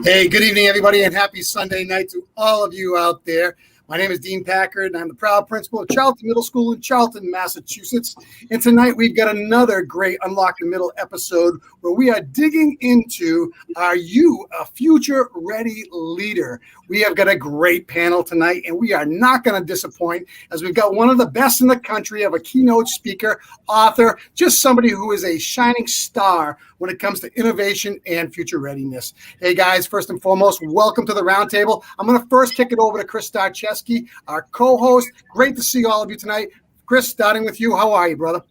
Hey, good evening, everybody, and happy Sunday night to all of you out there. My name is Dean Packard, and I'm the proud principal of Charlton Middle School in Charlton, Massachusetts. And tonight we've got another great Unlock the Middle episode where we are digging into, are you a future-ready leader? We have got a great panel tonight, and we are not going to disappoint, as we've got one of the best in the country of a keynote speaker, author, just somebody who is a shining star when it comes to innovation and future readiness. Hey, guys, first and foremost, welcome to the roundtable. I'm going to first kick it over to Chris Starcheski, our co-host. Great to see all of you tonight. Chris, starting with you. How are you, brother?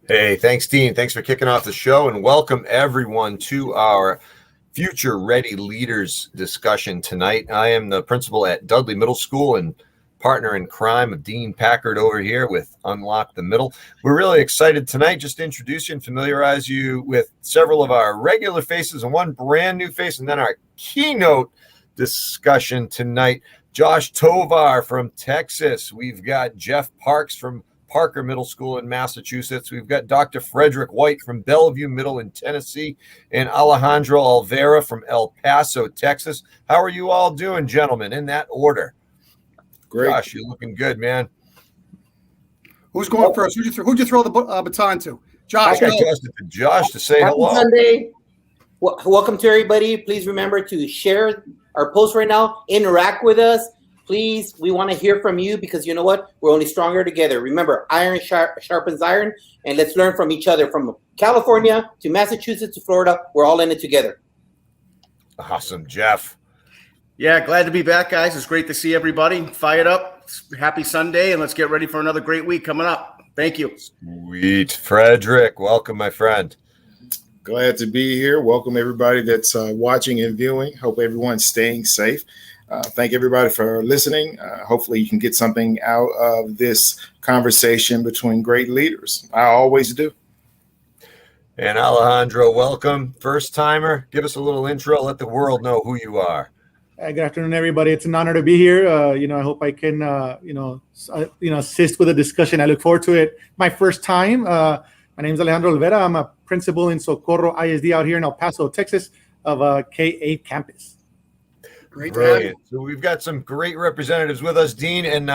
Hey, thanks, Dean. Thanks for kicking off the show, and welcome everyone to our Future Ready Leaders discussion tonight. I am the principal at Dudley Middle School and partner in crime of Dean Packard over here with Unlock the Middle. We're really excited tonight just to introduce you and familiarize you with several of our regular faces and one brand new face, and then our keynote discussion tonight. Josh Tovar from Texas. We've got Jeff Parks from Parker Middle School in Massachusetts. We've got Dr. Frederick White from Bellevue Middle in Tennessee, and Alejandro Olvera from El Paso, Texas. How are you all doing, gentlemen, in that order? Great. Josh, you're looking good, man. Who's going first? Who'd you throw the baton to? Josh. I got Josh to say Happy hello. Sunday. Welcome to everybody. Please remember to share our post right now. Interact with us. Please, we want to hear from you because you know what? We're only stronger together. Remember, iron sharpens iron, and let's learn from each other. From California to Massachusetts to Florida, we're all in it together. Awesome, Jeff. Yeah, glad to be back, guys. It's great to see everybody. Fired up. Happy Sunday, and let's get ready for another great week coming up. Thank you. Sweet. Frederick, welcome, my friend. Glad to be here. Welcome, everybody that's watching and viewing. Hope everyone's staying safe. Thank everybody for listening. Hopefully you can get something out of this conversation between great leaders. I always do. And Alejandro, welcome. First timer. Give us a little intro. Let the world know who you are. Good afternoon, everybody. It's an honor to be here. I hope I can, assist with the discussion. I look forward to it. My first time. My name is Alejandro Olvera. I'm a principal in Socorro ISD out here in El Paso, Texas, of K8 campus. Great. Brilliant. So we've got some great representatives with us, Dean, and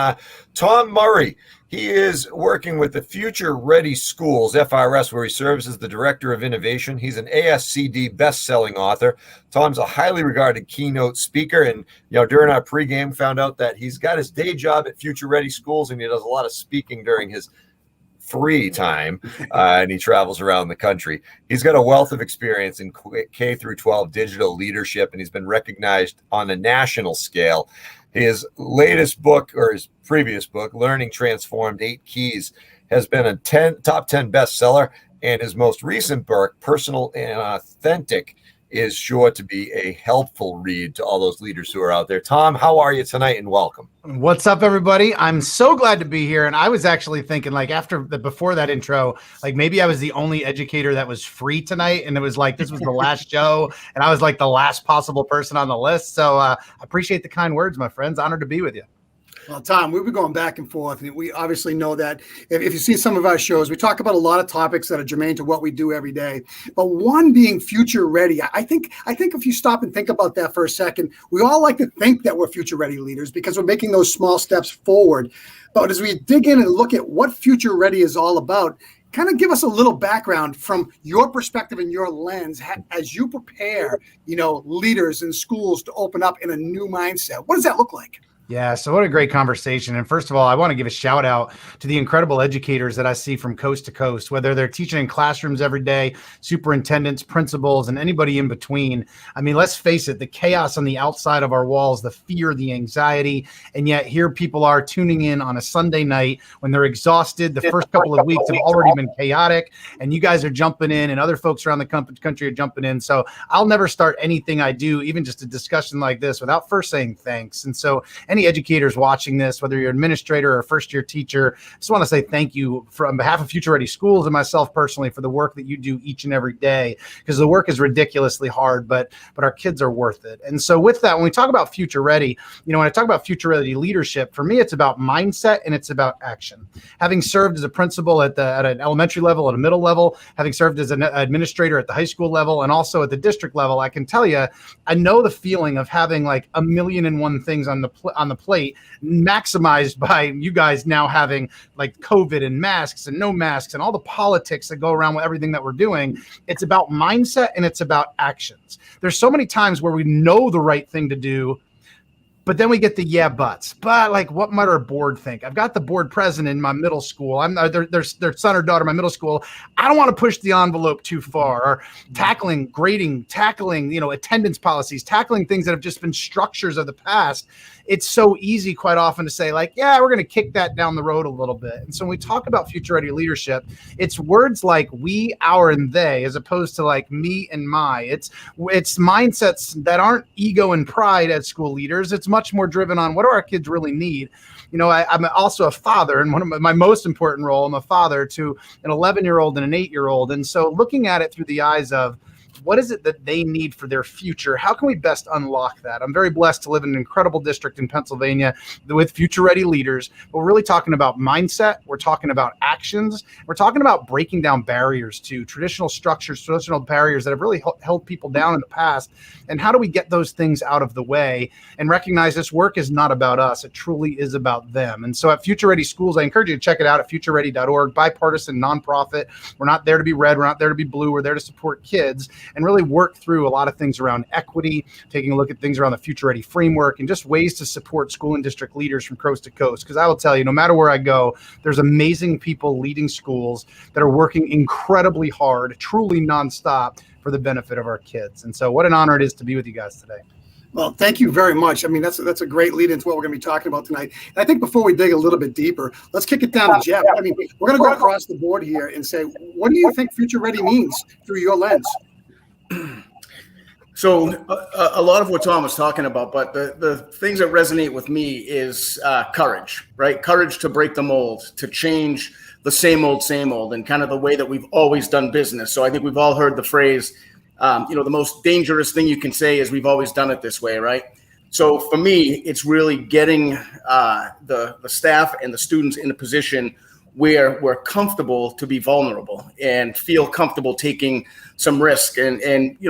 Tom Murray. He is working with the Future Ready Schools, FRS, where he serves as the Director of Innovation. He's an ASCD best-selling author. Tom's a highly regarded keynote speaker, and during our pregame, found out that he's got his day job at Future Ready Schools, and he does a lot of speaking during his free time, and he travels around the country. He's got a wealth of experience in K through 12 digital leadership, and he's been recognized on a national scale. His latest book, or his previous book, Learning Transformed 8 Keys, has been a top 10 bestseller, and his most recent book, Personal and Authentic, is sure to be a helpful read to all those leaders who are out there. Tom, how are you tonight, and welcome. What's up, everybody? I'm so glad to be here. And I was actually thinking, before that intro, maybe I was the only educator that was free tonight. And it was this was the last show. And I was the last possible person on the list. So I appreciate the kind words, my friends. Honored to be with you. Well, Tom, we've been going back and forth, and we obviously know that if you see some of our shows, we talk about a lot of topics that are germane to what we do every day. But one being future ready, I think if you stop and think about that for a second, we all like to think that we're future ready leaders because we're making those small steps forward. But as we dig in and look at what future ready is all about, kind of give us a little background from your perspective and your lens as you prepare, leaders in schools to open up in a new mindset. What does that look like? Yeah, so what a great conversation. And first of all, I want to give a shout out to the incredible educators that I see from coast to coast, whether they're teaching in classrooms every day, superintendents, principals, and anybody in between. I mean, let's face it, the chaos on the outside of our walls, the fear, the anxiety, and yet here people are tuning in on a Sunday night when they're exhausted. The first couple of weeks have already been chaotic, and you guys are jumping in, and other folks around the country are jumping in. So I'll never start anything I do, even just a discussion like this, without first saying thanks. And so any educators watching this, whether you're an administrator or a first-year teacher, I just want to say thank you on behalf of Future Ready Schools and myself personally for the work that you do each and every day, because the work is ridiculously hard, but our kids are worth it. And so with that, when we talk about Future Ready, when I talk about Future Ready leadership, for me, it's about mindset and it's about action. Having served as a principal at an elementary level, at a middle level, having served as an administrator at the high school level, and also at the district level, I can tell you, I know the feeling of having like 1,000,001 things on the plate, maximized by you guys now having like COVID and masks and no masks and all the politics that go around with everything that we're doing. It's about mindset and it's about actions. There's so many times where we know the right thing to do, but then we get the yeah buts. But like, what might our board think? I've got the board president in my middle school. I'm their son or daughter in my middle school. I don't want to push the envelope too far. Or tackling grading, tackling attendance policies, tackling things that have just been structures of the past. It's so easy quite often to say like, yeah, we're going to kick that down the road a little bit. And so when we talk about future ready leadership, it's words like we, our, and they, as opposed to like me and my. It's mindsets that aren't ego and pride as school leaders. It's much more driven on what do our kids really need. I'm also a father, and one of my most important role, I'm a father to an 11-year-old and an 8-year-old. And so looking at it through the eyes of what is it that they need for their future? How can we best unlock that? I'm very blessed to live in an incredible district in Pennsylvania with future-ready leaders. But we're really talking about mindset. We're talking about actions. We're talking about breaking down barriers to traditional structures, traditional barriers that have really held people down in the past. And how do we get those things out of the way and recognize this work is not about us. It truly is about them. And so at Future Ready Schools, I encourage you to check it out at futureready.org, bipartisan, nonprofit. We're not there to be red. We're not there to be blue. We're there to support kids and really work through a lot of things around equity, taking a look at things around the Future Ready framework, and just ways to support school and district leaders from coast to coast. Because I will tell you, no matter where I go, there's amazing people leading schools that are working incredibly hard, truly nonstop for the benefit of our kids. And so what an honor it is to be with you guys today. Well, thank you very much. I mean, that's a great lead into what we're going to be talking about tonight. And I think before we dig a little bit deeper, let's kick it down to Jeff. I mean, we're going to go across the board here and say, what do you think Future Ready means through your lens? So a lot of what Tom was talking about, but the things that resonate with me is courage, right? Courage to break the mold, to change the same old, and kind of the way that we've always done business. So I think we've all heard the phrase, the most dangerous thing you can say is we've always done it this way, right? So for me, it's really getting the staff and the students in a position where we're comfortable to be vulnerable and feel comfortable taking some risk. And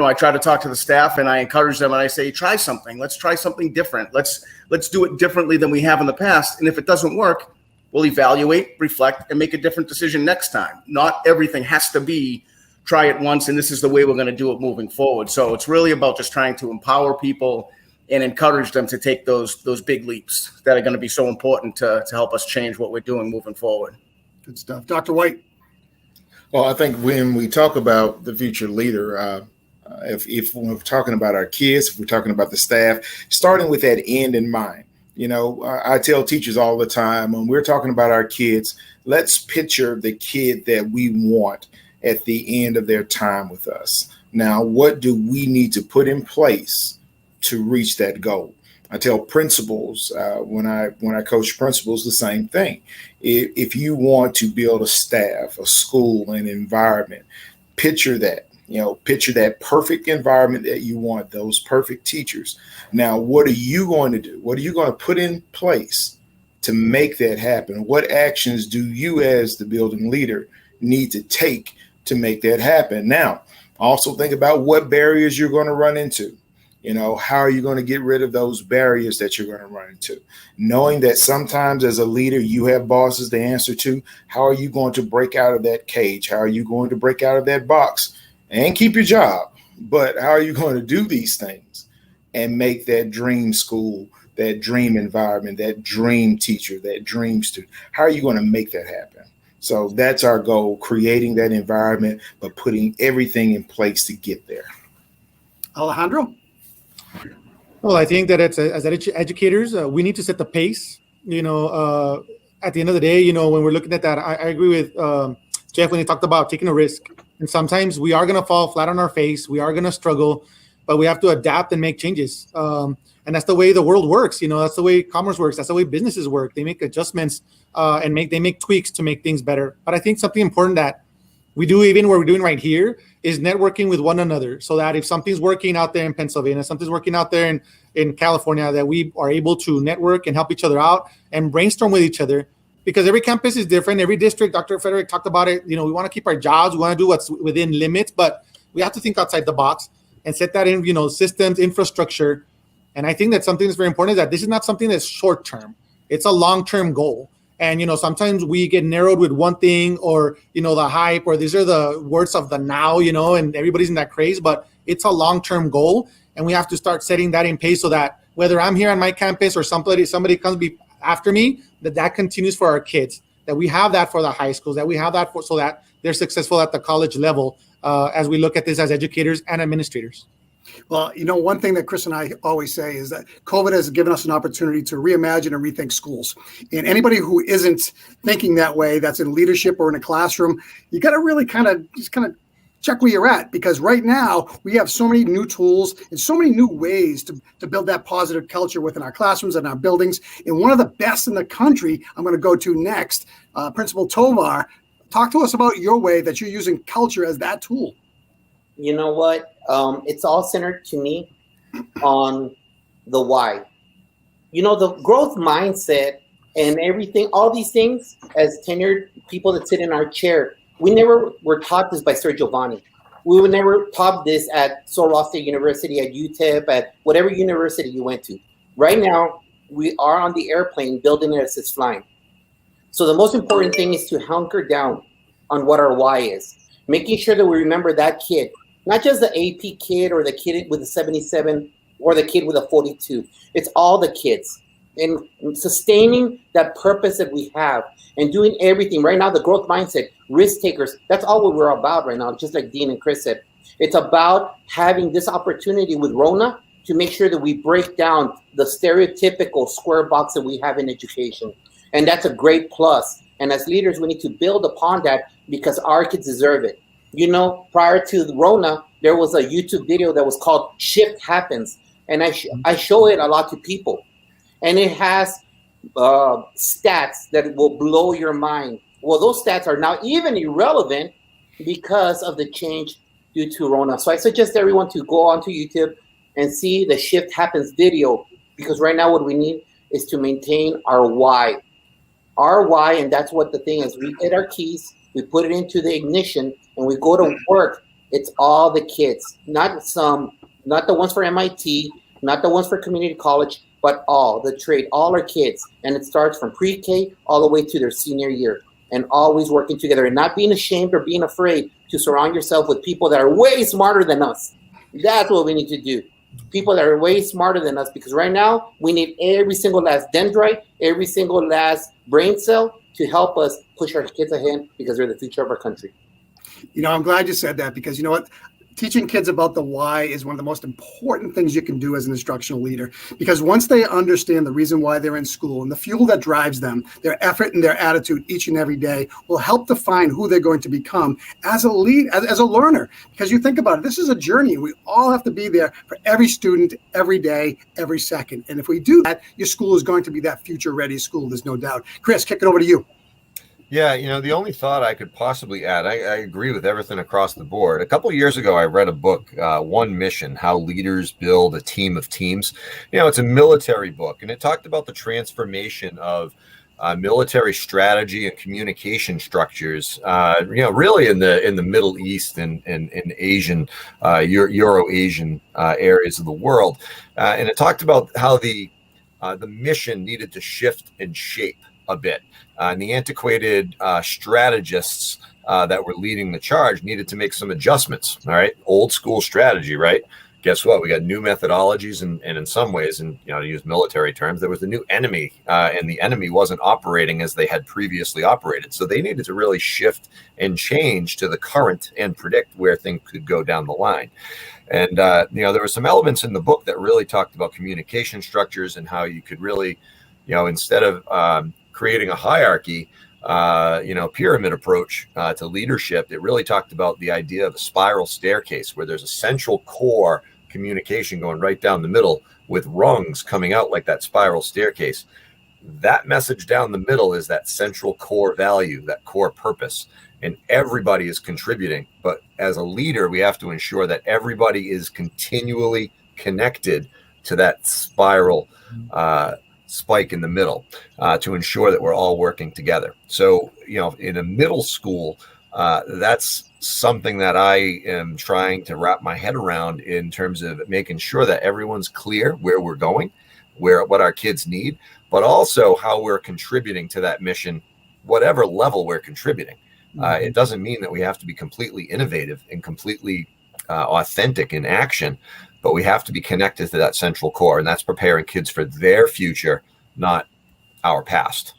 I try to talk to the staff and I encourage them and I say, try something. Let's try something different. Let's do it differently than we have in the past. And if it doesn't work, we'll evaluate, reflect, and make a different decision next time. Not everything has to be try it once and this is the way we're going to do it moving forward. So it's really about just trying to empower people and encourage them to take those big leaps that are going to be so important to help us change what we're doing moving forward. Good stuff. Dr. White. Well, I think when we talk about the future leader, if we're talking about our kids, if we're talking about the staff, starting with that end in mind, I tell teachers all the time when we're talking about our kids, let's picture the kid that we want at the end of their time with us. Now, what do we need to put in place to reach that goal? I tell principals when I coach principals the same thing. If you want to build a staff, a school, an environment, picture that. Picture that perfect environment that you want, those perfect teachers. Now, what are you going to do? What are you going to put in place to make that happen? What actions do you as the building leader need to take to make that happen? Now, also think about what barriers you're going to run into. How are you going to get rid of those barriers that you're going to run into? Knowing that sometimes as a leader, you have bosses to answer to. How are you going to break out of that cage? How are you going to break out of that box and keep your job? But how are you going to do these things and make that dream school, that dream environment, that dream teacher, that dream student? How are you going to make that happen? So that's our goal, creating that environment, but putting everything in place to get there. Alejandro? Well, I think that as educators, we need to set the pace. At the end of the day, when we're looking at that, I agree with Jeff when he talked about taking a risk. And sometimes we are going to fall flat on our face. We are going to struggle, but we have to adapt and make changes. And that's the way the world works. That's the way commerce works. That's the way businesses work. They make adjustments and make tweaks to make things better. But I think something important that we do, even what we're doing right here, is networking with one another, so that if something's working out there in Pennsylvania, something's working out there in California, that we are able to network and help each other out and brainstorm with each other, because every campus is different. Every district, Dr. Frederick talked about it. We want to keep our jobs. We want to do what's within limits, but we have to think outside the box and set that in, systems, infrastructure. And I think that something that's very important is that this is not something that's short term. It's a long-term goal. And, sometimes we get narrowed with one thing, or, the hype, or these are the words of the now, and everybody's in that craze, but it's a long-term goal. And we have to start setting that in place, so that whether I'm here on my campus or somebody comes after me, that continues for our kids, that we have that for the high schools, that we have that so that they're successful at the college level, as we look at this as educators and administrators. Well, one thing that Chris and I always say is that COVID has given us an opportunity to reimagine and rethink schools. And anybody who isn't thinking that way, that's in leadership or in a classroom, you got to really kind of check where you're at, because right now we have so many new tools and so many new ways to build that positive culture within our classrooms and our buildings. And one of the best in the country, I'm going to go to next, Principal Tovar. Talk to us about your way that you're using culture as that tool. You know what? It's all centered to me on the why. The growth mindset and everything, all these things, as tenured people that sit in our chair, we never were taught this by Sir Giovanni. We were never taught this at Sul State University, at UTEP, at whatever university you went to. Right now, we are on the airplane building it as it's flying. So the most important thing is to hunker down on what our why is, making sure that we remember that kid. Not just the AP kid or the kid with a 77 or the kid with a 42. It's all the kids. And sustaining that purpose that we have and doing everything. Right now, the growth mindset, risk takers, that's all what we're about right now, just like Dean and Chris said. It's about having this opportunity with Rona to make sure that we break down the stereotypical square box that we have in education. And that's a great plus. And as leaders, we need to build upon that, because our kids deserve it. Prior to the Rona, there was a YouTube video that was called Shift Happens. And I show it a lot to people. And it has stats that will blow your mind. Well, those stats are now even irrelevant because of the change due to Rona. So I suggest everyone to go onto YouTube and see the Shift Happens video, because right now what we need is to maintain our why. Our why, and that's what the thing is. We get our keys, we put it into the ignition, and we go to work. It's all the kids, not the ones for MIT, not the ones for community college, but all the trade, all our kids. And it starts from pre-K all the way to their senior year, and always working together and not being ashamed or being afraid to surround yourself with people that are way smarter than us. That's what we need to do. People that are way smarter than us, because right now we need every single last dendrite, every single last brain cell to help us push our kids ahead, because they're the future of our country. I'm glad you said that, because you know what? Teaching kids about the why is one of the most important things you can do as an instructional leader, because once they understand the reason why they're in school and the fuel that drives them, their effort and their attitude each and every day will help define who they're going to become as a as a learner. Because you think about it, this is a journey. We all have to be there for every student, every day, every second. And if we do that, your school is going to be that future ready school. There's no doubt. Chris, kick it over to you. Yeah, the only thought I could possibly add, I agree with everything across the board. A couple of years ago, I read a book, One Mission, How Leaders Build a Team of Teams. It's a military book, and it talked about the transformation of military strategy and communication structures, really in the Middle East and Asian, Euro-Asian areas of the world. And it talked about how the mission needed to shift and shape a bit. And the antiquated strategists that were leading the charge needed to make some adjustments. All right. Old school strategy, right? Guess what? We got new methodologies, and in some ways, and to use military terms, there was a new enemy, and the enemy wasn't operating as they had previously operated. So they needed to really shift and change to the current and predict where things could go down the line. And there were some elements in the book that really talked about communication structures and how you could really, instead of creating a hierarchy, pyramid approach to leadership, it really talked about the idea of a spiral staircase where there's a central core communication going right down the middle with rungs coming out like that spiral staircase. That message down the middle is that central core value, that core purpose, and everybody is contributing. But as a leader, we have to ensure that everybody is continually connected to that spiral spike in the middle to ensure that we're all working together. So, in a middle school, that's something that I am trying to wrap my head around in terms of making sure that everyone's clear where we're going, what our kids need, but also how we're contributing to that mission, whatever level we're contributing. It doesn't mean that we have to be completely innovative and completely authentic in action, but we have to be connected to that central core, and that's preparing kids for their future, not our past.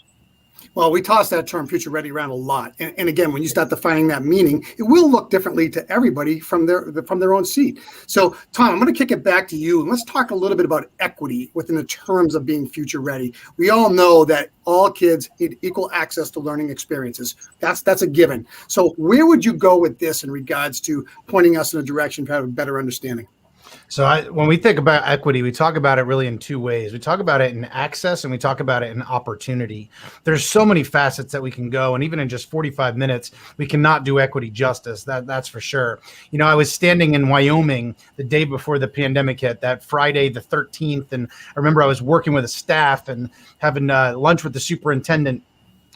Well, we toss that term future ready around a lot. And again, when you start defining that meaning, it will look differently to everybody from their own seat. So, Tom, I'm going to kick it back to you. And let's talk a little bit about equity within the terms of being future ready. We all know that all kids need equal access to learning experiences. That's a given. So where would you go with this in regards to pointing us in a direction to have a better understanding? So when we think about equity, we talk about it really in two ways. We talk about it in access and we talk about it in opportunity. There's so many facets that we can go, and even in just 45 minutes, we cannot do equity justice. That's for sure. I was standing in Wyoming the day before the pandemic hit, that Friday the 13th, and I remember I was working with a staff and having lunch with the superintendent.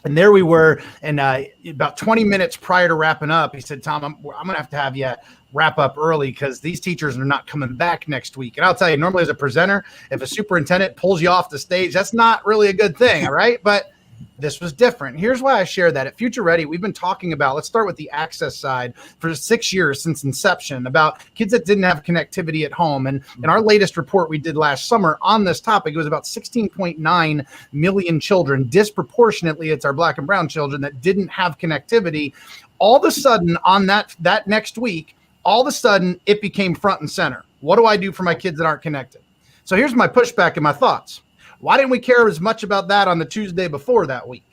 And there we were, and about 20 minutes prior to wrapping up, he said, Tom, I'm going to have you wrap up early because these teachers are not coming back next week. And I'll tell you, normally as a presenter, if a superintendent pulls you off the stage, that's not really a good thing, all right? But this was different. Here's why I share that. At Future Ready, we've been talking about, let's start with the access side, for 6 years since inception, about kids that didn't have connectivity at home. And in our latest report we did last summer on this topic, it was about 16.9 million children, disproportionately it's our Black and brown children, that didn't have connectivity. All of a sudden on that next week, all of a sudden it became front and center. What do I do for my kids that aren't connected? So here's my pushback and my thoughts. Why didn't we care as much about that on the Tuesday before that week?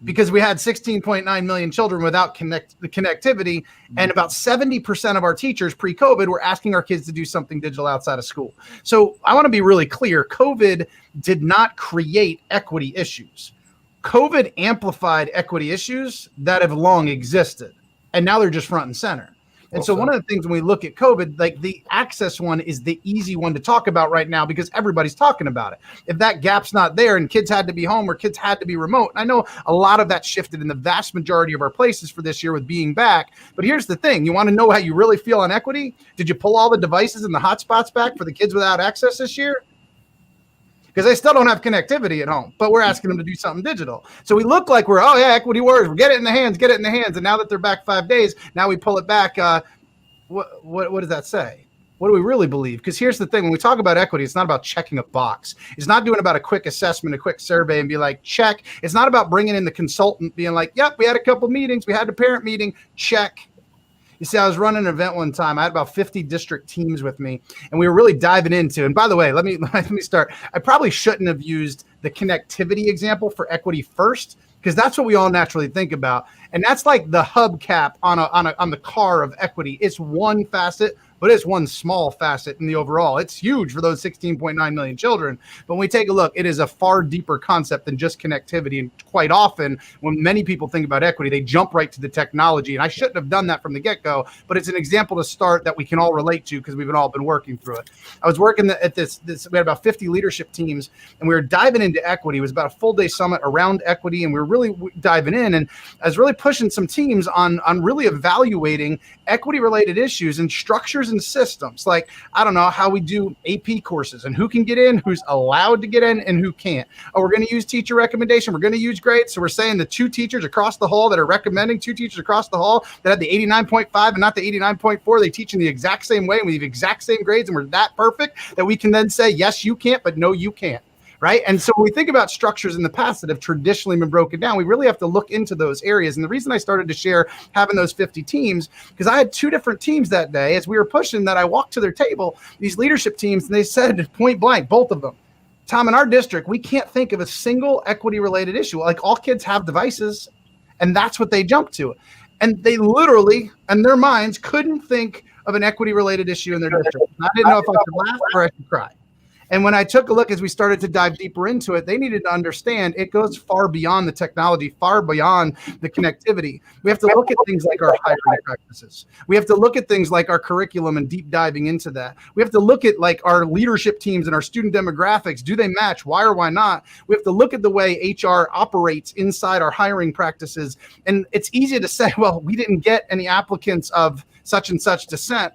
Because we had 16.9 million children without connectivity, and about 70% of our teachers pre-COVID were asking our kids to do something digital outside of school. So I want to be really clear. COVID did not create equity issues. COVID amplified equity issues that have long existed, and now they're just front and center. And so one of the things when we look at COVID, like the access one is the easy one to talk about right now because everybody's talking about it. If that gap's not there and kids had to be home or kids had to be remote, I know a lot of that shifted in the vast majority of our places for this year with being back. But here's the thing. You want to know how you really feel on equity? Did you pull all the devices and the hotspots back for the kids without access this year? Because they still don't have connectivity at home, but we're asking them to do something digital. So we look like we're, equity warriors. We'll get it in the hands. And now that they're back 5 days, now we pull it back. What does that say? What do we really believe? Because here's the thing. When we talk about equity, it's not about checking a box. It's not doing about a quick assessment, a quick survey and be like, check. It's not about bringing in the consultant being like, yep, we had a couple meetings. We had a parent meeting. Check. You see, I was running an event one time. I had about 50 district teams with me, and we were really diving into. And by the way, let me start. I probably shouldn't have used the connectivity example for equity first, because that's what we all naturally think about, and that's like the hubcap on the car of equity. It's one facet, but it's one small facet in the overall. It's huge for those 16.9 million children. But when we take a look, it is a far deeper concept than just connectivity. And quite often, when many people think about equity, they jump right to the technology. And I shouldn't have done that from the get-go, but it's an example to start that we can all relate to because we've all been working through it. I was working at this, we had about 50 leadership teams, and we were diving into equity. It was about a full day summit around equity, and we were really diving in. And I was really pushing some teams on really evaluating equity-related issues and structures and systems, like, I don't know, how we do AP courses and who can get in, who's allowed to get in, and who can't. Oh, we're going to use teacher recommendation. We're going to use grades. So we're saying the 2 teachers across the hall that are recommending, 2 teachers across the hall that have the 89.5 and not the 89.4, they teach in the exact same way, and we have exact same grades, and we're that perfect that we can then say, yes, you can't, but no, you can't. Right. And so when we think about structures in the past that have traditionally been broken down, we really have to look into those areas. And the reason I started to share having those 50 teams, because I had 2 different teams that day as we were pushing that I walked to their table, these leadership teams, and they said point blank, both of them, Tom, in our district, we can't think of a single equity related issue. Like, all kids have devices, and that's what they jump to. And they literally, in their minds, couldn't think of an equity related issue in their district. And I didn't know if I should laugh or I should cry. And when I took a look, as we started to dive deeper into it, they needed to understand it goes far beyond the technology, far beyond the connectivity. We have to look at things like our hiring practices. We have to look at things like our curriculum and deep diving into that. We have to look at like our leadership teams and our student demographics. Do they match? Why or why not? We have to look at the way HR operates inside our hiring practices. And it's easy to say, well, we didn't get any applicants of such and such descent,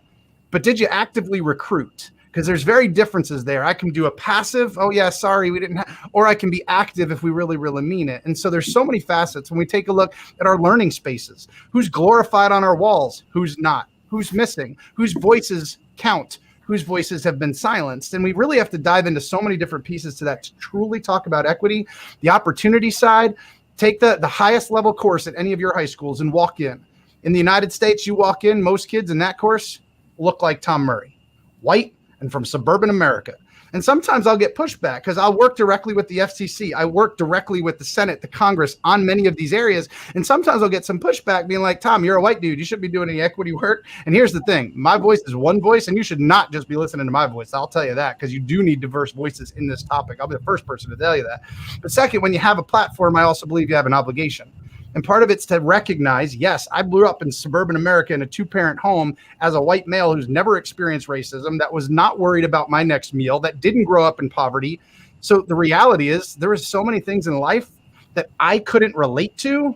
but did you actively recruit? Because there's very differences there. I can do a passive, oh yeah, sorry, we didn't have, or I can be active if we really, really mean it. And so there's so many facets when we take a look at our learning spaces. Who's glorified on our walls? Who's not? Who's missing? Whose voices count? Whose voices have been silenced? And we really have to dive into so many different pieces to that to truly talk about equity. The opportunity side, take the highest level course at any of your high schools and walk in. In the United States, you walk in, most kids in that course look like Tom Murray, white, and from suburban America. And sometimes I'll get pushback because I'll work directly with the FCC. I work directly with the Senate, the Congress on many of these areas. And sometimes I'll get some pushback being like, Tom, you're a white dude. You shouldn't be doing any equity work. And here's the thing. My voice is one voice, and you should not just be listening to my voice. I'll tell you that, because you do need diverse voices in this topic. I'll be the first person to tell you that. But second, when you have a platform, I also believe you have an obligation. And part of it's to recognize, yes, I grew up in suburban America in a 2-parent home as a white male who's never experienced racism, that was not worried about my next meal, that didn't grow up in poverty. So the reality is there is so many things in life that I couldn't relate to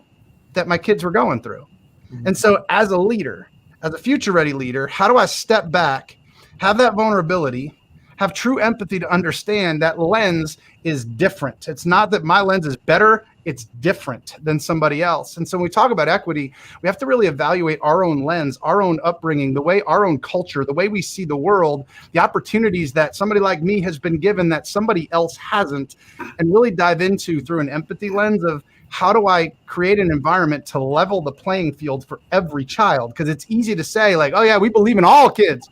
that my kids were going through. And so as a leader, as a future ready leader, how do I step back, have that vulnerability, have true empathy to understand that lens is different. It's not that my lens is better, it's different than somebody else. And so when we talk about equity, we have to really evaluate our own lens, our own upbringing, the way our own culture, the way we see the world, the opportunities that somebody like me has been given that somebody else hasn't, and really dive into through an empathy lens of how do I create an environment to level the playing field for every child? Because it's easy to say like, oh yeah, we believe in all kids,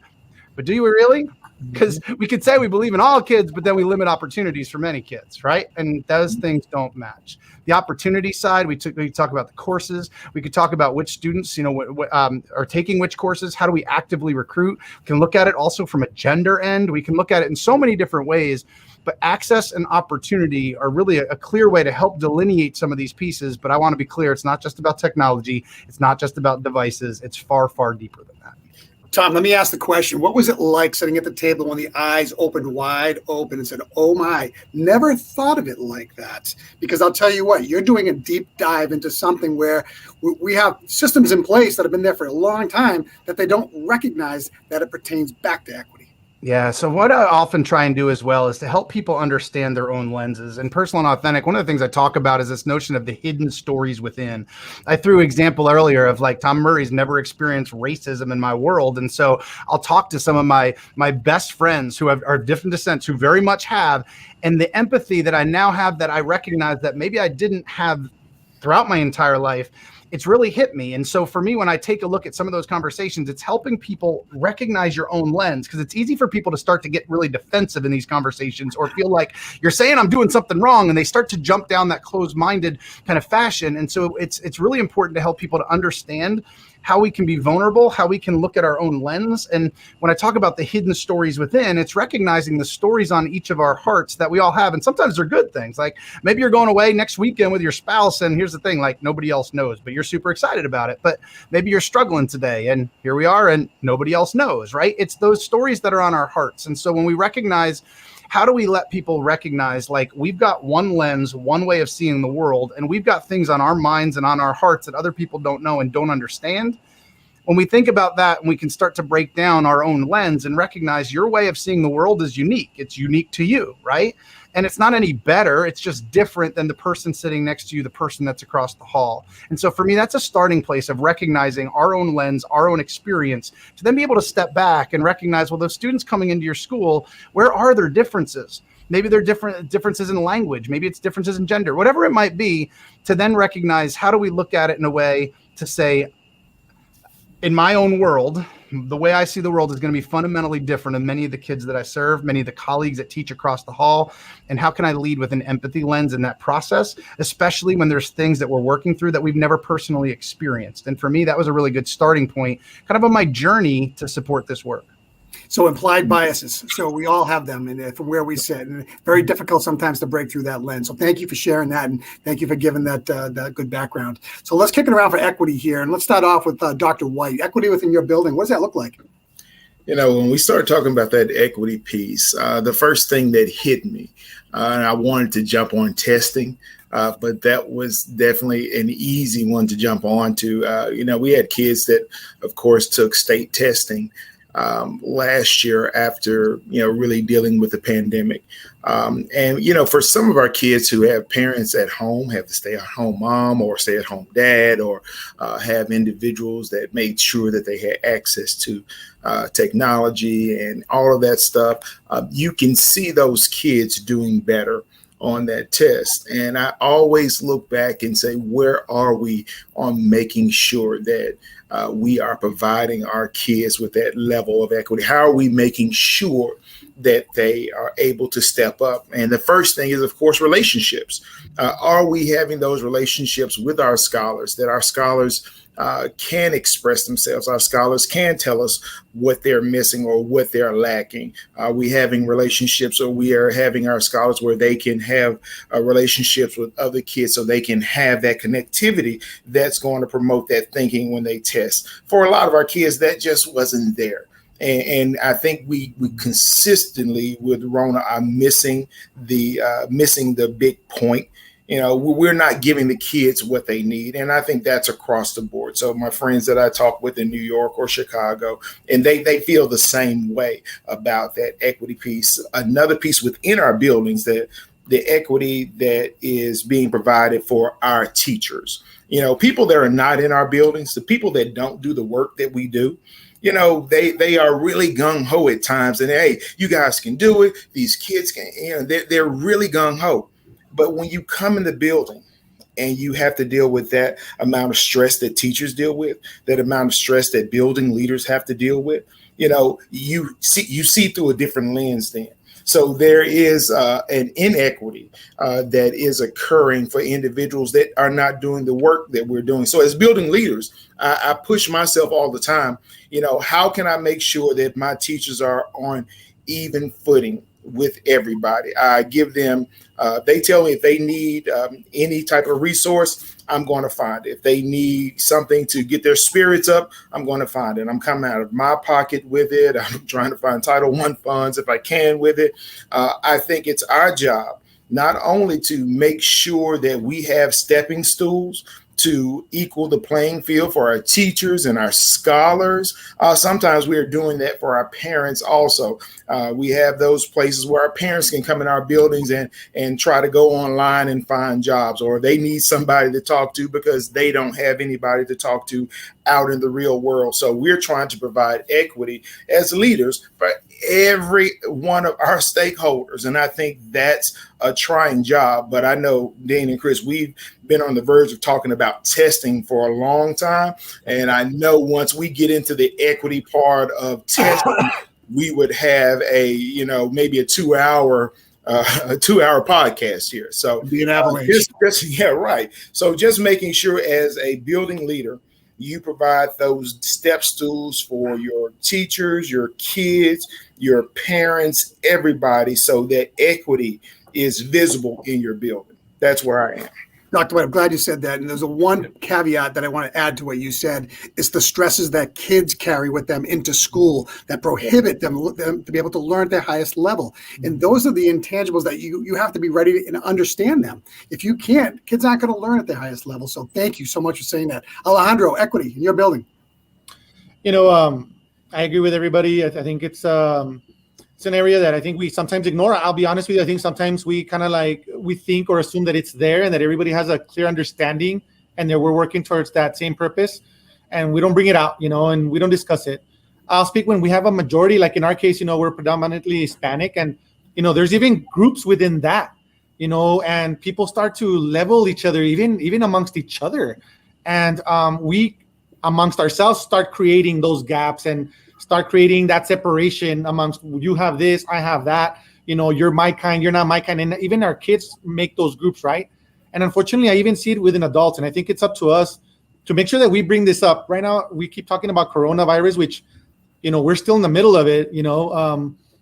but do we really? Because we could say we believe in all kids, but then we limit opportunities for many kids, right? And those things don't match. The opportunity side, we talk about the courses. We could talk about which students, are taking which courses. How do we actively recruit? We can look at it also from a gender end. We can look at it in so many different ways. But access and opportunity are really a clear way to help delineate some of these pieces. But I want to be clear, it's not just about technology. It's not just about devices. It's far, far deeper than that. Tom, let me ask the question. What was it like sitting at the table when the eyes opened wide open and said, oh my, never thought of it like that? Because I'll tell you what, you're doing a deep dive into something where we have systems in place that have been there for a long time that they don't recognize that it pertains back to equity. Yeah. So what I often try and do as well is to help people understand their own lenses. And Personal and Authentic, one of the things I talk about is this notion of the hidden stories within. I threw an example earlier of like Tom Murray's never experienced racism in my world. And so I'll talk to some of my best friends who are different descents who very much have, and the empathy that I now have that I recognize that maybe I didn't have throughout my entire life, it's really hit me. And so for me, when I take a look at some of those conversations, it's helping people recognize your own lens, because it's easy for people to start to get really defensive in these conversations or feel like you're saying I'm doing something wrong, and they start to jump down that closed-minded kind of fashion. And so it's really important to help people to understand how we can be vulnerable, how we can look at our own lens. And when I talk about the hidden stories within, it's recognizing the stories on each of our hearts that we all have. And sometimes they're good things. Like maybe you're going away next weekend with your spouse, and here's the thing, like nobody else knows, but you're super excited about it. But maybe you're struggling today, and here we are, and nobody else knows, right? It's those stories that are on our hearts. And so when we recognize, how do we let people recognize like we've got one lens, one way of seeing the world, and we've got things on our minds and on our hearts that other people don't know and don't understand? When we think about that, and we can start to break down our own lens and recognize your way of seeing the world is unique. It's unique to you, right? And it's not any better. It's just different than the person sitting next to you, the person that's across the hall. And so for me, that's a starting place of recognizing our own lens, our own experience, to then be able to step back and recognize, well, those students coming into your school, where are their differences? Maybe they're differences in language. Maybe it's differences in gender, whatever it might be, to then recognize how do we look at it in a way to say, in my own world, The way I see the world is going to be fundamentally different than many of the kids that I serve, many of the colleagues that teach across the hall. And how can I lead with an empathy lens in that process, especially when there's things that we're working through that we've never personally experienced? And for me, that was a really good starting point, kind of on my journey to support this work. So implied biases. So we all have them from where we sit, and very difficult sometimes to break through that lens. So thank you for sharing that, and thank you for giving that good background. So let's kick it around for equity here, and let's start off with Dr. White. Equity within your building. What does that look like? When we start talking about that equity piece, the first thing that hit me, and I wanted to jump on testing, but that was definitely an easy one to jump on to. We had kids that, of course, took state testing last year after, really dealing with the pandemic. For some of our kids who have parents at home, have the stay-at-home mom or stay-at-home dad, or have individuals that made sure that they had access to technology and all of that stuff, you can see those kids doing better on that test. And I always look back and say, where are we on making sure that we are providing our kids with that level of equity? How are we making sure that they are able to step up? And the first thing is, of course, relationships. Are we having those relationships with our scholars, that our scholars can express themselves? Our scholars can tell us what they're missing or what they're lacking. Are we having relationships, or we are having our scholars where they can have relationships with other kids so they can have that connectivity that's going to promote that thinking when they test? For a lot of our kids, that just wasn't there. And I think we consistently with Rona are missing the big point. We're not giving the kids what they need. And I think that's across the board. So my friends that I talk with in New York or Chicago, and they feel the same way about that equity piece. Another piece within our buildings, that the equity that is being provided for our teachers. People that are not in our buildings, the people that don't do the work that we do, they are really gung-ho at times. And hey, you guys can do it. These kids can, they're really gung-ho. But when you come in the building and you have to deal with that amount of stress that teachers deal with, that amount of stress that building leaders have to deal with, you see through a different lens then. So there is an inequity that is occurring for individuals that are not doing the work that we're doing. So as building leaders, I push myself all the time. How can I make sure that my teachers are on even footing with everybody? I give them, they tell me if they need any type of resource, I'm going to find it. If they need something to get their spirits up, I'm going to find it. I'm coming out of my pocket with it. I'm trying to find Title I funds if I can with it. I think it's our job not only to make sure that we have stepping stools to equal the playing field for our teachers and our scholars. Sometimes we are doing that for our parents also. We have those places where our parents can come in our buildings and try to go online and find jobs, or they need somebody to talk to because they don't have anybody to talk to out in the real world. So we're trying to provide equity as leaders for every one of our stakeholders. And I think that's a trying job. But I know Dean and Chris, we've been on the verge of talking about testing for a long time. And I know once we get into the equity part of testing, we would have maybe a 2-hour podcast here. So be an avalanche. Yeah, right. So just making sure as a building leader, you provide those step stools for your teachers, your kids, your parents, everybody, so that equity is visible in your building. That's where I am. Dr. White, I'm glad you said that. And there's one caveat that I want to add to what you said. It's the stresses that kids carry with them into school that prohibit them to be able to learn at their highest level. And those are the intangibles that you have to be ready to understand them. If you can't, kids aren't going to learn at their highest level. So thank you so much for saying that. Alejandro, equity in your building. I agree with everybody. I think it's an area that I think we sometimes ignore. I'll be honest with you. I think sometimes we kind of we think or assume that it's there and that everybody has a clear understanding and that we're working towards that same purpose, and we don't bring it out, and we don't discuss it. I'll speak when we have a majority, like in our case, we're predominantly Hispanic, and, there's even groups within that, and people start to level each other, even amongst each other. And we, amongst ourselves, start creating those gaps. And start creating that separation amongst, you have this, I have that, you're my kind, you're not my kind. And even our kids make those groups, right? And unfortunately, I even see it within adults. And I think it's up to us to make sure that we bring this up. Right now, we keep talking about coronavirus, which, we're still in the middle of it,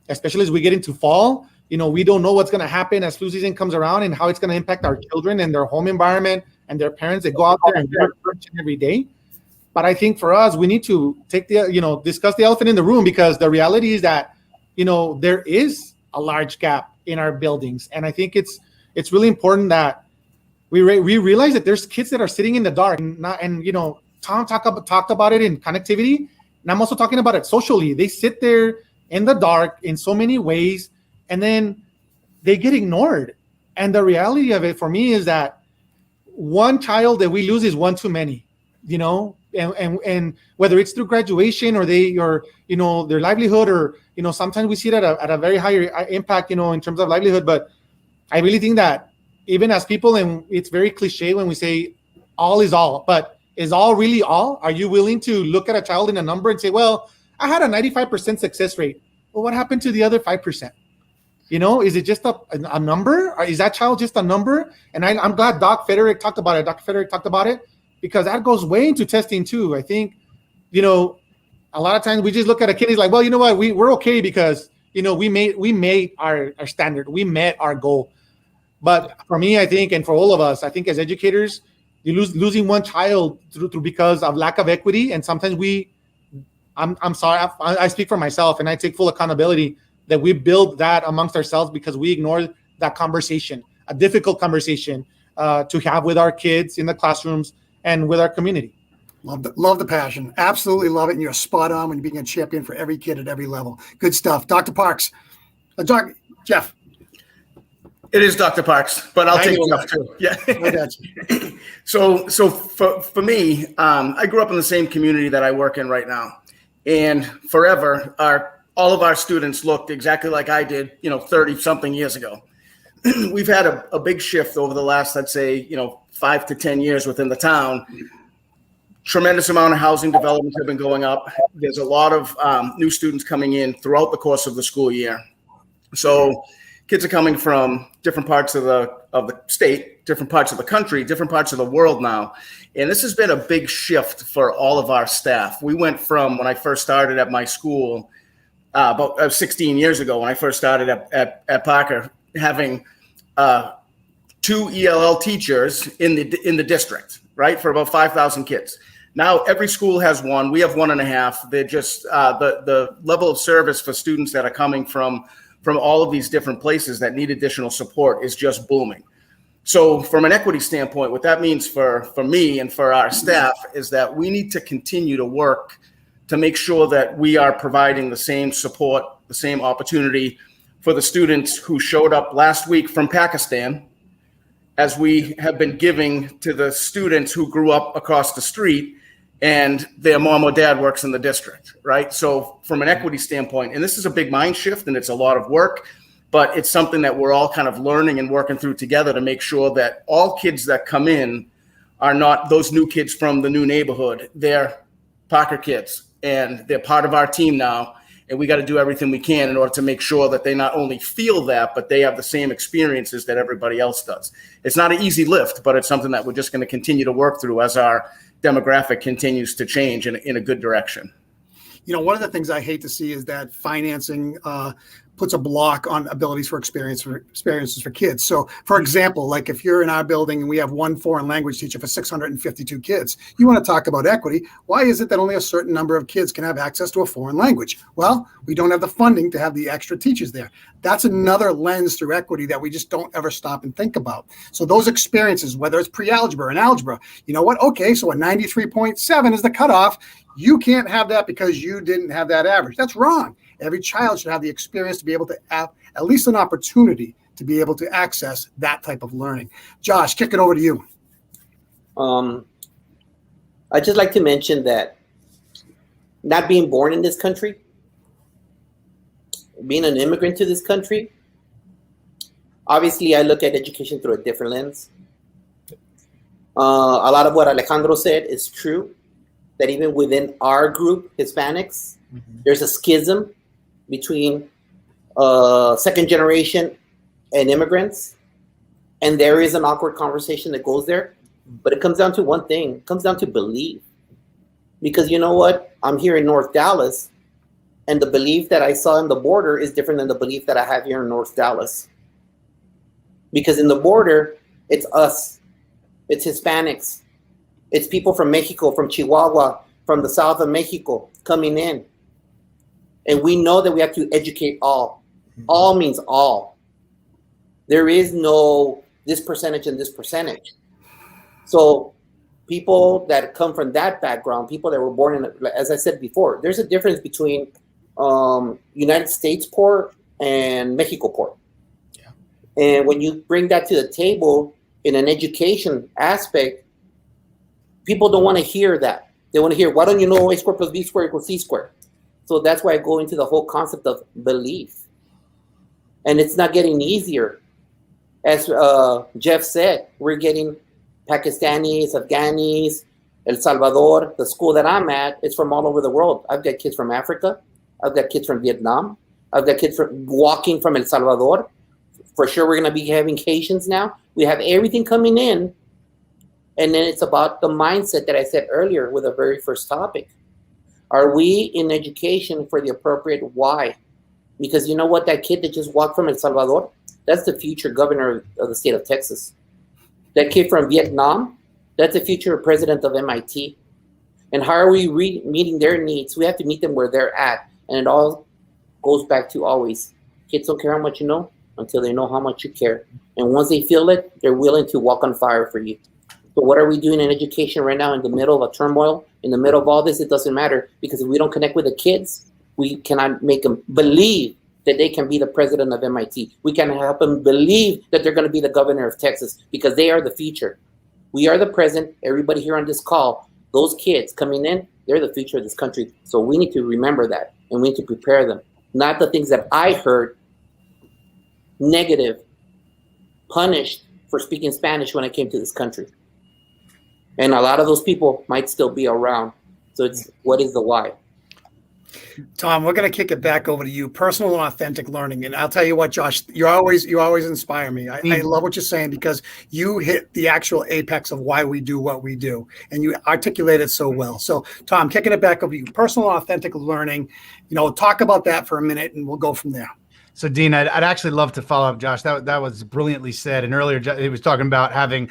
especially as we get into fall. We don't know what's going to happen as flu season comes around and how it's going to impact our children and their home environment and their parents that go out there and work every day. But I think for us, we need to take discuss the elephant in the room, because the reality is that, there is a large gap in our buildings. And I think it's really important that we realize that there's kids that are sitting in the dark, Tom talked about it in connectivity. And I'm also talking about it socially. They sit there in the dark in so many ways, and then they get ignored. And the reality of it for me is that one child that we lose is one too many, and whether it's through graduation or their livelihood, or, sometimes we see it at a very higher impact, in terms of livelihood. But I really think that even as people, and it's very cliche when we say all is all, but is all really all? Are you willing to look at a child in a number and say, well, I had a 95% success rate. Well, what happened to the other 5%? Is it just a number? Or is that child just a number? And I'm glad Dr. Federic talked about it, because that goes way into testing too. I think, a lot of times we just look at a kid and he's like, well, you know what, we're okay because, we made our standard. We met our goal. But for me, I think, and for all of us, I think as educators, you losing one child through because of lack of equity. And sometimes I'm sorry, I speak for myself, and I take full accountability that we build that amongst ourselves because we ignored that conversation, a difficult conversation to have with our kids in the classrooms and with our community. Love the passion. Absolutely love it. And you're spot on when you're being a champion for every kid at every level. Good stuff. Dr. Parks. Jeff. It is Dr. Parks, but I'll take Jeff too. Yeah. I got you. So for me, I grew up in the same community that I work in right now. And forever, all of our students looked exactly like I did, 30 something years ago. We've had a big shift over the last, I'd say, 5 to 10 years within the town. Tremendous amount of housing developments have been going up. There's a lot of new students coming in throughout the course of the school year. So kids are coming from different parts of the state, different parts of the country, different parts of the world now. And this has been a big shift for all of our staff. We went from, when I first started at my school, about 16 years ago, when I first started at Parker, having 2 ELL teachers in the district, right, for about 5,000 kids. Now every school has one. We have 1.5. They're just the level of service for students that are coming from all of these different places that need additional support is just booming. So from an equity standpoint, what that means for me and for our staff is that we need to continue to work to make sure that we are providing the same support, the same opportunity for the students who showed up last week from Pakistan, as we have been giving to the students who grew up across the street and their mom or dad works in the district, right? So from an equity standpoint, and this is a big mind shift and it's a lot of work, but it's something that we're all kind of learning and working through together to make sure that all kids that come in are not those new kids from the new neighborhood. They're Parker kids and they're part of our team now. And we got to do everything we can in order to make sure that they not only feel that, but they have the same experiences that everybody else does. It's not an easy lift, but it's something that we're just going to continue to work through as our demographic continues to change in a good direction. One of the things I hate to see is that financing puts a block on abilities for experiences for kids. So, for example, like if you're in our building and we have one foreign language teacher for 652 kids, you want to talk about equity. Why is it that only a certain number of kids can have access to a foreign language? Well, we don't have the funding to have the extra teachers there. That's another lens through equity that we just don't ever stop and think about. So those experiences, whether it's pre-algebra and algebra, you know what? Okay, so a 93.7 is the cutoff. You can't have that because you didn't have that average. That's wrong. Every child should have the experience to be able to have at least an opportunity to be able to access that type of learning. Josh, kick it over to you. I'd just like to mention that not being born in this country, being an immigrant to this country, obviously I look at education through a different lens. A lot of what Alejandro said is true, that even within our group, Hispanics, There's a schism between second generation and immigrants, and there is an awkward conversation that goes there. But it comes down to one thing. It comes down to belief. Because you know what? I'm here in North Dallas, and the belief that I saw in the border is different than the belief that I have here in North Dallas. Because in the border, it's us. It's Hispanics. It's people from Mexico, from Chihuahua, from the south of Mexico coming in. And we know that we have to educate all. All means all. There is no this percentage and this percentage. So people that come from that background, people that were born in, as I said before, there's a difference between United States poor and Mexico poor. Yeah. And when you bring that to the table in an education aspect, people don't want to hear that. They want to hear, why don't you know A squared plus B squared equals C squared? So that's why I go into the whole concept of belief. And it's not getting easier. As Jeff said, we're getting Pakistanis, Afghanis, El Salvador. The school that I'm at is from all over the world. I've got kids from Africa. I've got kids from Vietnam. I've got kids walking from El Salvador. For sure, we're going to be having Haitians now. We have everything coming in. And then it's about the mindset that I said earlier with the very first topic. Are we in education for the appropriate why? Because you know what? That kid that just walked from El Salvador, that's the future governor of the state of Texas. That kid from Vietnam, that's the future president of MIT. And how are we meeting their needs? We have to meet them where they're at. And it all goes back to always, kids don't care how much you know until they know how much you care. And once they feel it, they're willing to walk on fire for you. So what are we doing in education right now in the middle of a turmoil? In the middle of all this, it doesn't matter. Because if we don't connect with the kids, we cannot make them believe that they can be the president of MIT. We can help them believe that they're going to be the governor of Texas because they are the future. We are the present. Everybody here on this call, those kids coming in, they're the future of this country. So we need to remember that and we need to prepare them. Not the things that I heard negative, punished for speaking Spanish when I came to this country. And a lot of those people might still be around. So it's what is the why? Tom, we're going to kick it back over to you. Personal and authentic learning. And I'll tell you what, Josh, you always inspire me. I love what you're saying because you hit the actual apex of why we do what we do. And you articulate it so well. So, Tom, kicking it back over to you. Personal and authentic learning. Talk about that for a minute and we'll go from there. So, Dean, I'd actually love to follow up, Josh. That was brilliantly said. And earlier, he was talking about having,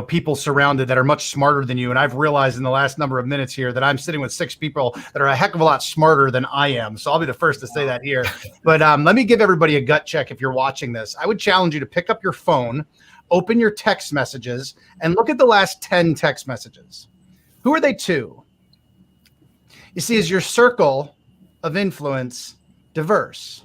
people surrounded that are much smarter than you. And I've realized in the last number of minutes here that I'm sitting with 6 people that are a heck of a lot smarter than I am. So I'll be the first to say that here. But let me give everybody a gut check if you're watching this. I would challenge you to pick up your phone, open your text messages, and look at the last 10 text messages. Who are they to? You see, is your circle of influence diverse?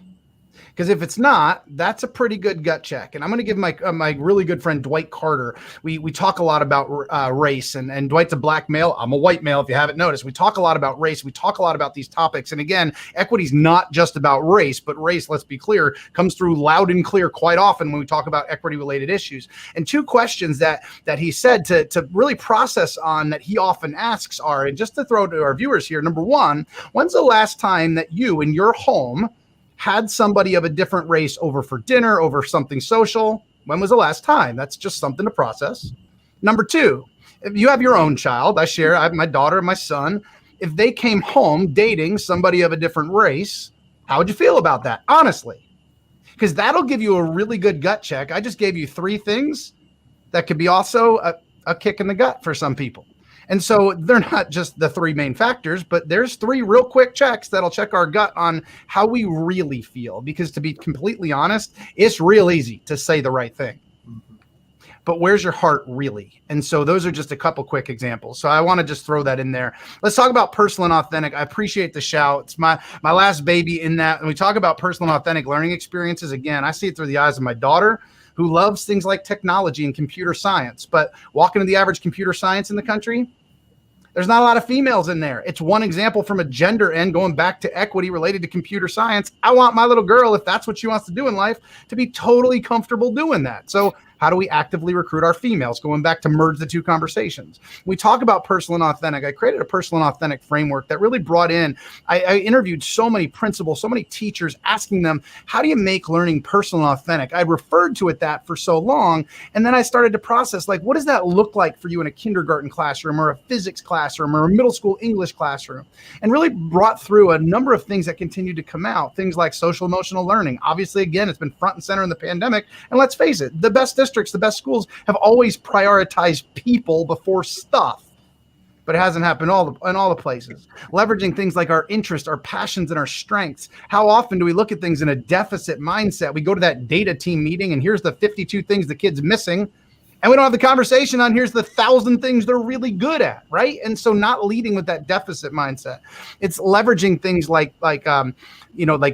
Because if it's not, that's a pretty good gut check. And I'm going to give my really good friend Dwight Carter. We talk a lot about race, and Dwight's a black male. I'm a white male, if you haven't noticed. We talk a lot about race. We talk a lot about these topics. And again, equity is not just about race, but race, let's be clear, comes through loud and clear quite often when we talk about equity-related issues. And 2 questions that he said to really process on that he often asks are, and just to throw to our viewers here, number 1, when's the last time that you in your home had somebody of a different race over for dinner, over something social? When was the last time? That's just something to process. Number 2, if you have your own child, I have my daughter and my son. If they came home dating somebody of a different race, how would you feel about that? Honestly, because that'll give you a really good gut check. I just gave you 3 things that could be also a kick in the gut for some people. And so they're not just the 3 main factors, but there's 3 real quick checks that'll check our gut on how we really feel. Because to be completely honest, it's real easy to say the right thing. But where's your heart really? And so those are just a couple quick examples. So I want to just throw that in there. Let's talk about personal and authentic. I appreciate the shout. It's my last baby in that. When we talk about personal and authentic learning experiences, again, I see it through the eyes of my daughter, who loves things like technology and computer science. But walk into the average computer science in the country, there's not a lot of females in there. It's one example from a gender end, going back to equity related to computer science. I want my little girl, if that's what she wants to do in life, to be totally comfortable doing that. So How do we actively recruit our females? Going back to merge the two conversations. We talk about personal and authentic. I created a personal and authentic framework that really brought in, I interviewed so many principals, so many teachers, asking them, how do you make learning personal and authentic? I referred to it that for so long. And then I started to process, like, what does that look like for you in a kindergarten classroom or a physics classroom or a middle school English classroom? And really brought through a number of things that continue to come out. Things like social emotional learning. Obviously, again, it's been front and center in the pandemic. And let's face it, the best districts, the best schools have always prioritized people before stuff. But it hasn't happened in all the places. Leveraging things like our interests, our passions, and our strengths. How often do we look at things in a deficit mindset? We go to that data team meeting, and here's the 52 things the kid's missing. And we don't have the conversation on here's the 1,000 things they're really good at, right? And so not leading with that deficit mindset. It's leveraging things like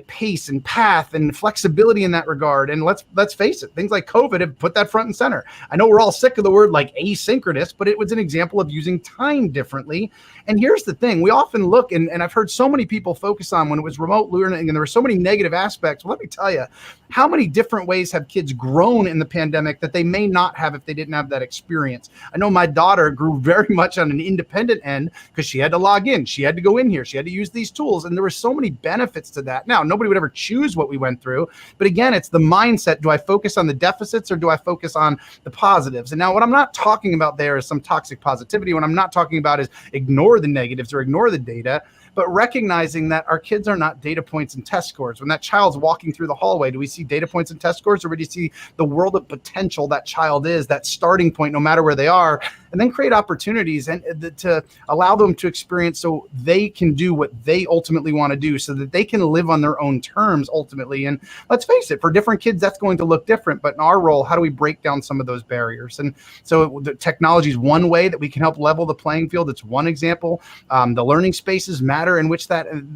pace and path and flexibility in that regard. And let's face it, things like COVID have put that front and center. I know we're all sick of the word like asynchronous, but it was an example of using time differently. And here's the thing, we often look, and I've heard so many people focus on when it was remote learning and there were so many negative aspects. Well, let me tell you, how many different ways have kids grown in the pandemic that they may not have if they didn't have that experience? I know my daughter grew very much on an independent end because she had to log in. She had to go in here. She had to use these tools. And there were so many benefits to that. Now, nobody would ever choose what we went through. But again, it's the mindset. Do I focus on the deficits or do I focus on the positives? And now what I'm not talking about there is some toxic positivity. What I'm not talking about is ignore the negatives or ignore the data, but recognizing that our kids are not data points and test scores. When that child's walking through the hallway, do we see data points and test scores, or do you see the world of potential that child is, that starting point, no matter where they are, and then create opportunities and to allow them to experience so they can do what they ultimately want to do so that they can live on their own terms ultimately. And let's face it, for different kids, that's going to look different. But in our role, how do we break down some of those barriers? And so the technology is one way that we can help level the playing field. It's one example. The learning spaces matter in which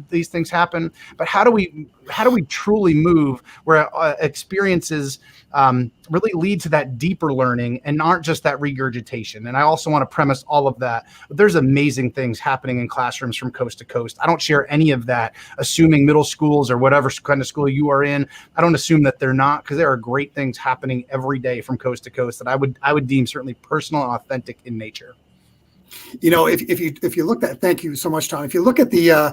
these things happen. But how do we truly move where experiences really lead to that deeper learning and aren't just that regurgitation? And I also want to premise all of that. But there's amazing things happening in classrooms from coast to coast. I don't share any of that, assuming middle schools or whatever kind of school you are in. I don't assume that they're not, because there are great things happening every day from coast to coast that I would deem certainly personal and authentic in nature. You know, if you look at, thank you so much, Tom. If you look at the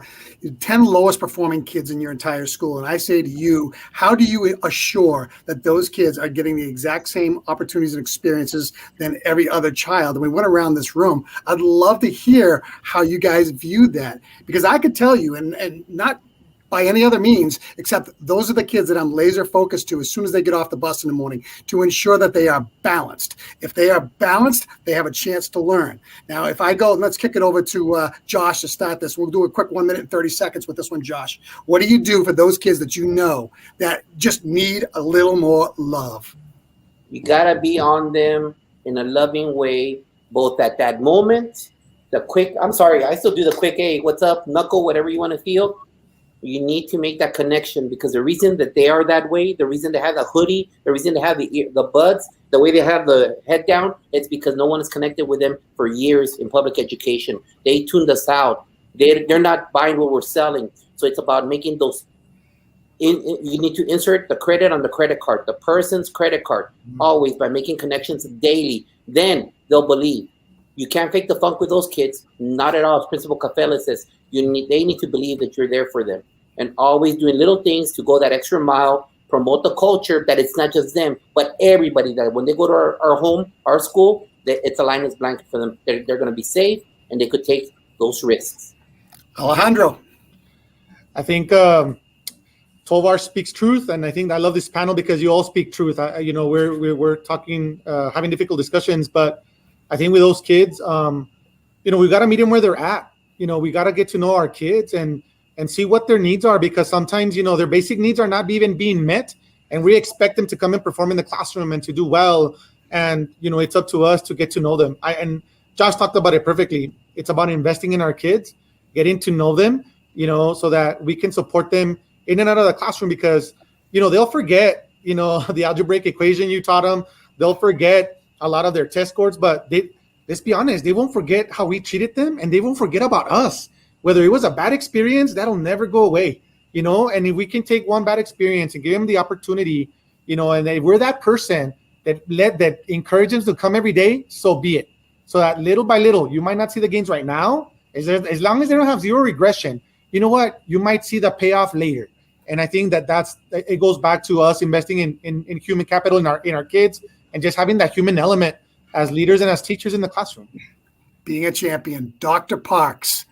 10 lowest performing kids in your entire school, and I say to you, how do you assure that those kids are getting the exact same opportunities and experiences than every other child? And we went around this room. I'd love to hear how you guys viewed that, because I could tell you, and not by any other means, except those are the kids that I'm laser focused to as soon as they get off the bus in the morning, to ensure that they are balanced. If they are balanced, they have a chance to learn. Now, if I go, let's kick it over to Josh to start this. We'll do a quick 1 minute and 30 seconds with this one, Josh. What do you do for those kids that you know that just need a little more love? You gotta be on them in a loving way, both at that moment, I still do the quick, hey, what's up, knuckle, whatever you want to feel. You need to make that connection, because the reason that they are that way, the reason they have the hoodie, the reason they have the buds, the way they have the head down, it's because no one has connected with them for years in public education. They tuned us out. They're not buying what we're selling. So it's about making those. You need to insert the credit on the credit card, the person's credit card, always by making connections daily. Then they'll believe. You can't fake the funk with those kids. Not at all. As Principal Cafela says, they need to believe that you're there for them. And always doing little things to go that extra mile, promote the culture that it's not just them, but everybody, that when they go to our home, our school, it's a lineless blanket for them. They're going to be safe, and they could take those risks. Alejandro. I think Tovar speaks truth, and I think I love this panel because you all speak truth. We're talking, having difficult discussions, but I think with those kids, we got to meet them where they're at. We got to get to know our kids and see what their needs are, because sometimes, their basic needs are not even being met, and we expect them to come and perform in the classroom and to do well. And, it's up to us to get to know them. And Josh talked about it perfectly. It's about investing in our kids, getting to know them, so that we can support them in and out of the classroom, because, they'll forget, the algebraic equation you taught them. They'll forget a lot of their test scores, but let's be honest, they won't forget how we treated them, and they won't forget about us. Whether it was a bad experience, that'll never go away, and if we can take one bad experience and give them the opportunity, and if we're that person, that encourage them to come every day, so be it. So that little by little, you might not see the gains right now. As long as they don't have zero regression, you know what? You might see the payoff later. And I think it goes back to us investing in human capital in our kids, and just having that human element as leaders and as teachers in the classroom. Being a champion. Dr. Parks.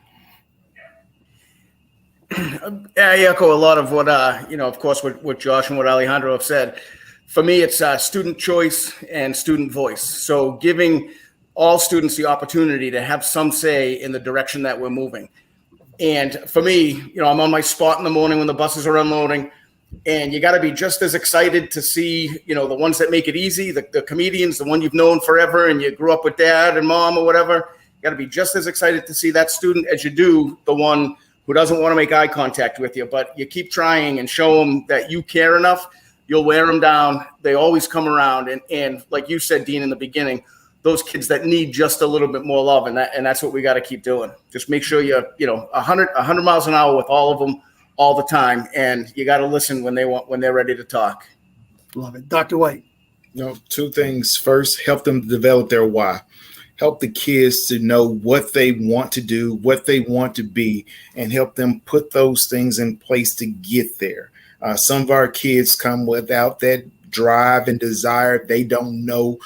I echo a lot of what, of course, what Josh and what Alejandro have said. For me, it's student choice and student voice. So giving all students the opportunity to have some say in the direction that we're moving. And for me, I'm on my spot in the morning when the buses are unloading, and you got to be just as excited to see, the ones that make it easy, the comedians, the one you've known forever and you grew up with dad and mom or whatever. You got to be just as excited to see that student as you do the one who doesn't want to make eye contact with you, but you keep trying and show them that you care enough, you'll wear them down. They always come around. And like you said, Dean, in the beginning, those kids that need just a little bit more love. And that's what we got to keep doing. Just make sure you're, 100 miles an hour with all of them all the time. And you got to listen when they're ready to talk. Love it. Dr. White. Two things. First, help them develop their why. Help the kids to know what they want to do, what they want to be, and help them put those things in place to get there. Some of our kids come without that drive and desire. They don't know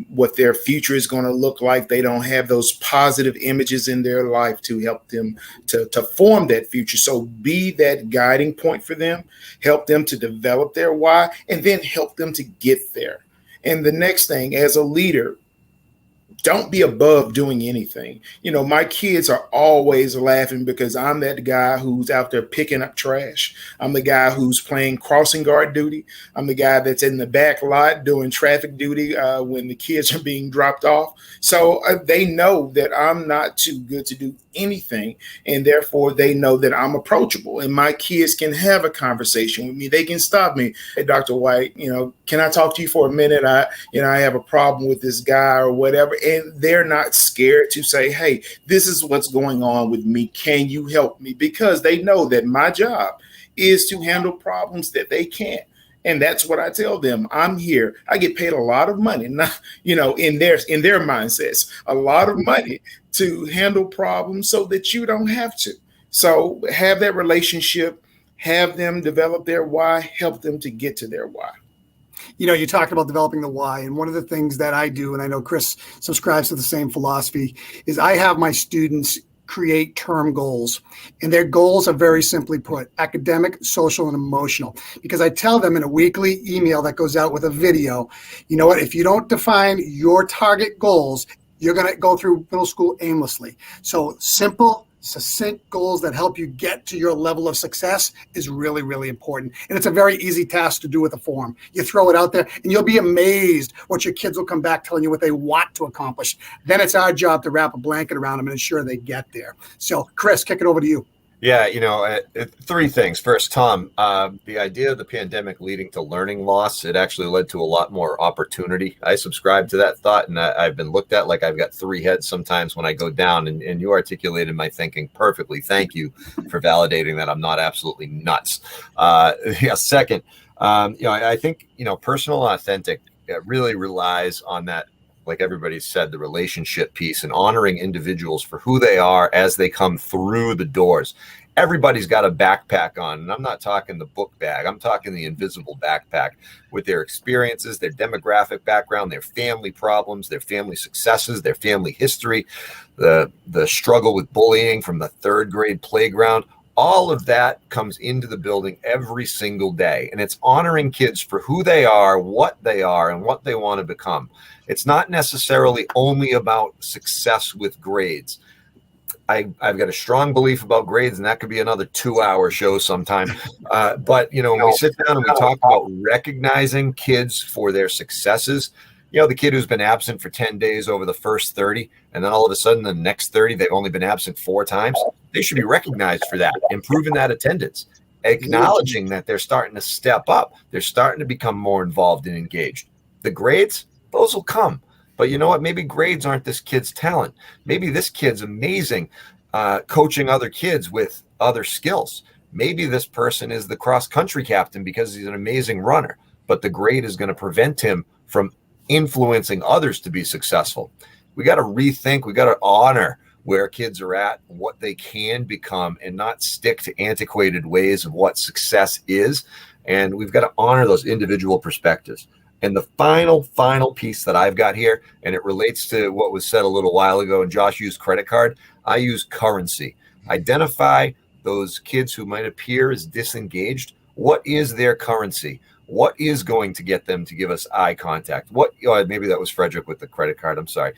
what their future is going to look like. They don't have those positive images in their life to help them to form that future. So be that guiding point for them, help them to develop their why, and then help them to get there. And the next thing, as a leader, don't be above doing anything. My kids are always laughing because I'm that guy who's out there picking up trash. I'm the guy who's playing crossing guard duty. I'm the guy that's in the back lot doing traffic duty when the kids are being dropped off. So they know that I'm not too good to do anything, and therefore they know that I'm approachable, and my kids can have a conversation with me. They can stop me. Hey, Dr. White, can I talk to you for a minute? I have a problem with this guy or whatever. And they're not scared to say, hey, this is what's going on with me. Can you help me? Because they know that my job is to handle problems that they can't. And that's what I tell them. I'm here. I get paid a lot of money, not, in their mindsets, a lot of money to handle problems so that you don't have to. So have that relationship, have them develop their why, help them to get to their why. You talked about developing the why. And one of the things that I do, and I know Chris subscribes to the same philosophy, is I have my students create term goals. And their goals are very simply put: academic, social, and emotional. Because I tell them in a weekly email that goes out with a video, you know what, if you don't define your target goals, you're going to go through middle school aimlessly. So simple, succinct goals that help you get to your level of success is really, really important. And it's a very easy task to do with a form. You throw it out there and you'll be amazed what your kids will come back telling you what they want to accomplish. Then it's our job to wrap a blanket around them and ensure they get there. So Chris, kick it over to you. Yeah, three things. First, Tom, the idea of the pandemic leading to learning loss, it actually led to a lot more opportunity. I subscribe to that thought, and I've been looked at like I've got three heads sometimes when I go down, and you articulated my thinking perfectly. Thank you for validating that I'm not absolutely nuts. Second, I think, personal authentic really relies on that, like everybody said, the relationship piece and honoring individuals for who they are as they come through the doors. Everybody's got a backpack on, and I'm not talking the book bag. I'm talking the invisible backpack with their experiences, their demographic background, their family problems, their family successes, their family history, the struggle with bullying from the third grade playground. All of that comes into the building every single day, and it's honoring kids for who they are, and what they want to become. It's not necessarily only about success with grades. I've got a strong belief about grades, and that could be another 2-hour show sometime. But, when we sit down and we talk about recognizing kids for their successes, the kid who's been absent for 10 days over the first 30, and then all of a sudden the next 30, they've only been absent 4 times. They should be recognized for that, improving that attendance, acknowledging that they're starting to step up. They're starting to become more involved and engaged. The grades, those will come. But you know what? Maybe grades aren't this kid's talent. Maybe this kid's amazing coaching other kids with other skills. Maybe this person is the cross-country captain because he's an amazing runner, but the grade is going to prevent him from influencing others to be successful. We got to rethink, we got to honor where kids are at, what they can become, and not stick to antiquated ways of what success is. And we've got to honor those individual perspectives. And the final piece that I've got here, and it relates to what was said a little while ago, and Josh used credit card, I use currency. Identify those kids who might appear as disengaged. What is their currency? What is going to get them to give us eye contact? Maybe that was Frederick with the credit card. I'm sorry.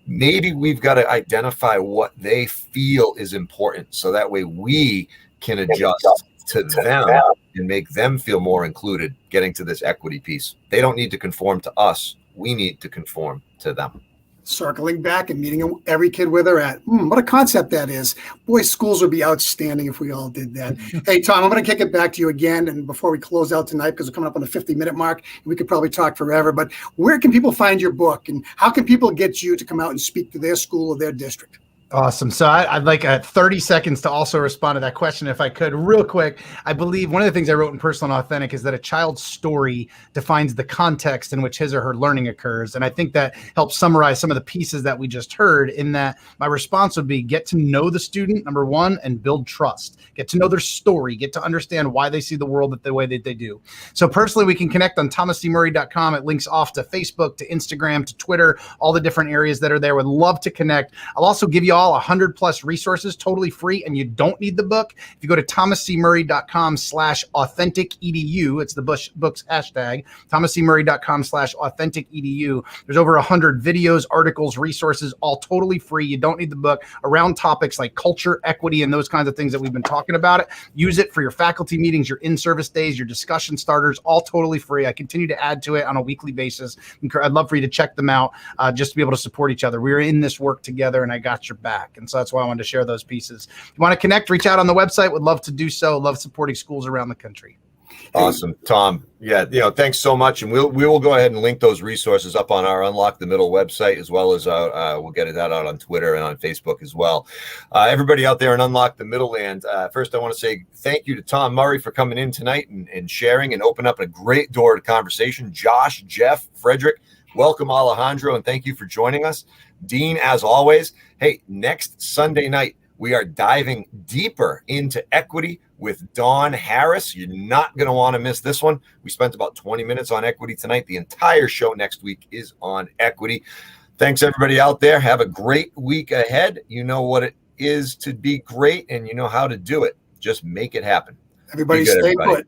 Maybe we've got to identify what they feel is important, so that way we can adjust to them and make them feel more included, getting to this equity piece. They don't need to conform to us. We need to conform to them. Circling back and meeting every kid where they're at. What a concept that is. Boy, schools would be outstanding if we all did that. Hey, Tom, I'm going to kick it back to you again. And before we close out tonight, because we're coming up on the 50-minute mark, we could probably talk forever, but where can people find your book, and how can people get you to come out and speak to their school or their district? Awesome. So I'd like 30 seconds to also respond to that question, if I could, real quick. I believe one of the things I wrote in Personal and Authentic is that a child's story defines the context in which his or her learning occurs. And I think that helps summarize some of the pieces that we just heard, in that my response would be get to know the student, number one, and build trust. Get to know their story, get to understand why they see the world the way that they do. So personally, we can connect on thomascmurray.com. It links off to Facebook, to Instagram, to Twitter, all the different areas that are there. Would love to connect. I'll also give you all 100+ resources totally free, and you don't need the book. If you go to thomascmurray.com/authentic.edu, it's the book's hashtag, thomascmurray.com/authentic.edu. There's over 100 videos, articles, resources, all totally free. You don't need the book, around topics like culture, equity, and those kinds of things that we've been talking about. Use it for your faculty meetings, your in-service days, your discussion starters, all totally free. I continue to add to it on a weekly basis. I'd love for you to check them out, just to be able to support each other. We're in this work together, and I got your back. And so that's why I wanted to share those pieces. If you want to connect, reach out on the website. Would love to do so. Love supporting schools around the country. Awesome, Tom. Yeah, thanks so much. And we will go ahead and link those resources up on our Unlock the Middle website, as well as we'll get that out on Twitter and on Facebook as well. Everybody out there in Unlock the Middle land, first I want to say thank you to Tom Murray for coming in tonight and sharing and open up a great door to conversation. Josh, Jeff, Frederick, welcome Alejandro, and thank you for joining us. Dean, as always, hey, next Sunday night, we are diving deeper into equity with Dawn Harris. You're not going to want to miss this one. We spent about 20 minutes on equity tonight. The entire show next week is on equity. Thanks, everybody out there. Have a great week ahead. You know what it is to be great, and you know how to do it. Just make it happen. Everybody stay put.